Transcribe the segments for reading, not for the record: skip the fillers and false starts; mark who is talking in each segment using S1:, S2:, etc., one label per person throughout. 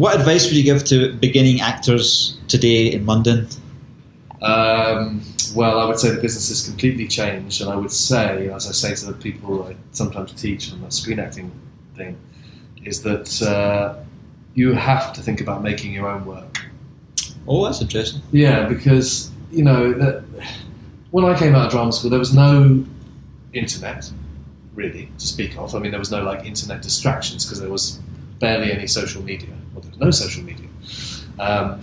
S1: What advice would you give to beginning actors today in London?
S2: Well, I would say the business has completely changed, and I would say, as I say to the people I sometimes teach on that screen acting thing, is that you have to think about making your own work.
S1: Oh, that's interesting.
S2: Yeah, because, when I came out of drama school, there was no internet, really, to speak of. I mean, there was no, internet distractions, because there was barely any social media. Well, there was no social media.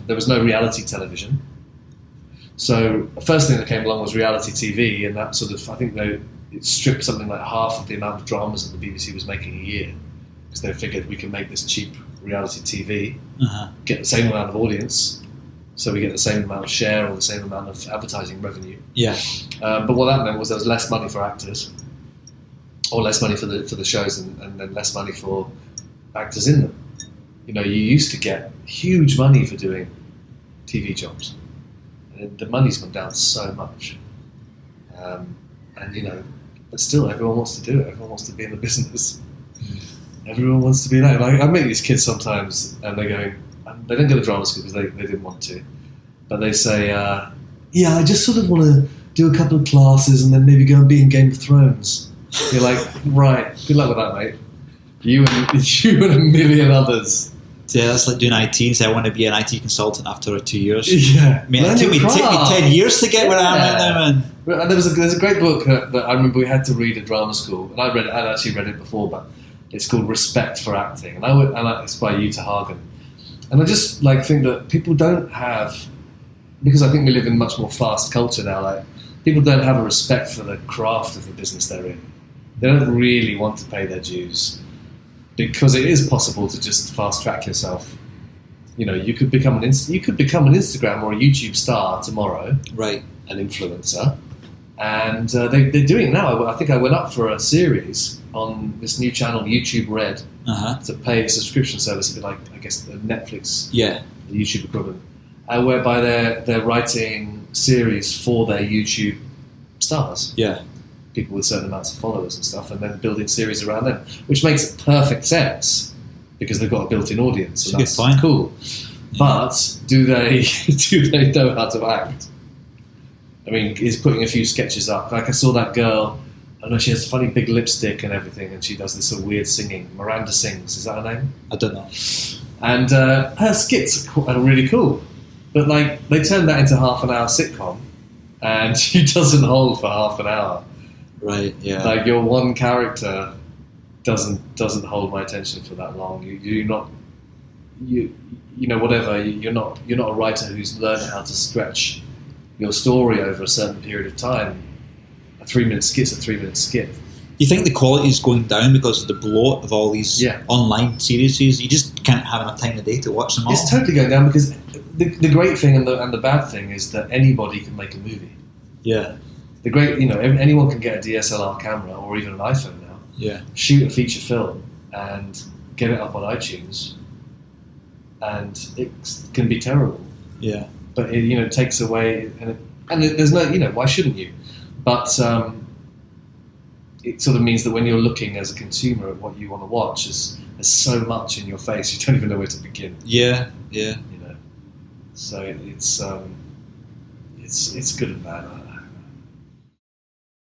S2: There was no reality television. So the first thing that came along was reality TV, and that sort of, I think it stripped something like half of the amount of dramas that the BBC was making a year, because they figured we can make this cheap reality TV, get the same amount of audience, so we get the same amount of share or the same amount of advertising revenue.
S1: Yeah.
S2: But what that meant was there was less money for actors, or less money for the shows, and then less money for actors in them. You used to get huge money for doing TV jobs. The money's gone down so much, but still everyone wants to do it. Everyone wants to be in the business. Everyone wants to be that. I meet these kids sometimes, and they don't go to drama school because they didn't want to, but they say, "Yeah, I just sort of want to do a couple of classes and then maybe go and be in Game of Thrones." You're like, right, good luck with that, mate. You and a million others.
S1: Yeah, that's like doing IT and say I want to be an IT consultant after 2 years.
S2: Yeah,
S1: I mean, it took me 10 years to get where I am right now, man.
S2: And there's a great book that I remember we had to read at drama school, and I'd actually read it before, but it's called Respect for Acting, and it's by Uta Hagen. And I just think that people don't have, because I think we live in much more fast culture now. People don't have a respect for the craft of the business they're in. They don't really want to pay their dues. Because it is possible to just fast track yourself. You could become an Instagram or a YouTube star tomorrow,
S1: right?
S2: An influencer, and they're doing it now. I think I went up for a series on this new channel, YouTube Red. It's a paid subscription service, a bit like, I guess, the Netflix,
S1: the
S2: YouTube equivalent, whereby they're writing series for their YouTube stars.
S1: Yeah.
S2: People with certain amounts of followers and stuff, and then building series around them, which makes perfect sense because they've got a built-in audience, and that's cool. Yeah. But do they know how to act? I mean, is putting a few sketches up. Like I saw that girl, I don't know, she has funny big lipstick and everything, and she does this sort of weird singing. Miranda Sings, is that her name?
S1: I don't know.
S2: And her skits are really cool, but they turned that into half an hour sitcom, and she doesn't hold for half an hour.
S1: Right. Yeah.
S2: Your one character doesn't hold my attention for that long. You're not a writer who's learned how to stretch your story over a certain period of time. A 3-minute skit's a 3-minute skit.
S1: You think the quality is going down because of the bloat of all these online series? You just can't have enough time in the day to watch them all.
S2: It's totally going down because the great thing and the bad thing is that anybody can make a movie.
S1: Yeah.
S2: The great, anyone can get a DSLR camera or even an iPhone now.
S1: Yeah. Shoot
S2: a feature film and get it up on iTunes, and it can be terrible.
S1: Yeah.
S2: But it takes away, and there's no, why shouldn't you? But it sort of means that when you're looking as a consumer at what you want to watch, there's so much in your face you don't even know where to begin.
S1: Yeah. Yeah.
S2: So it's good and bad.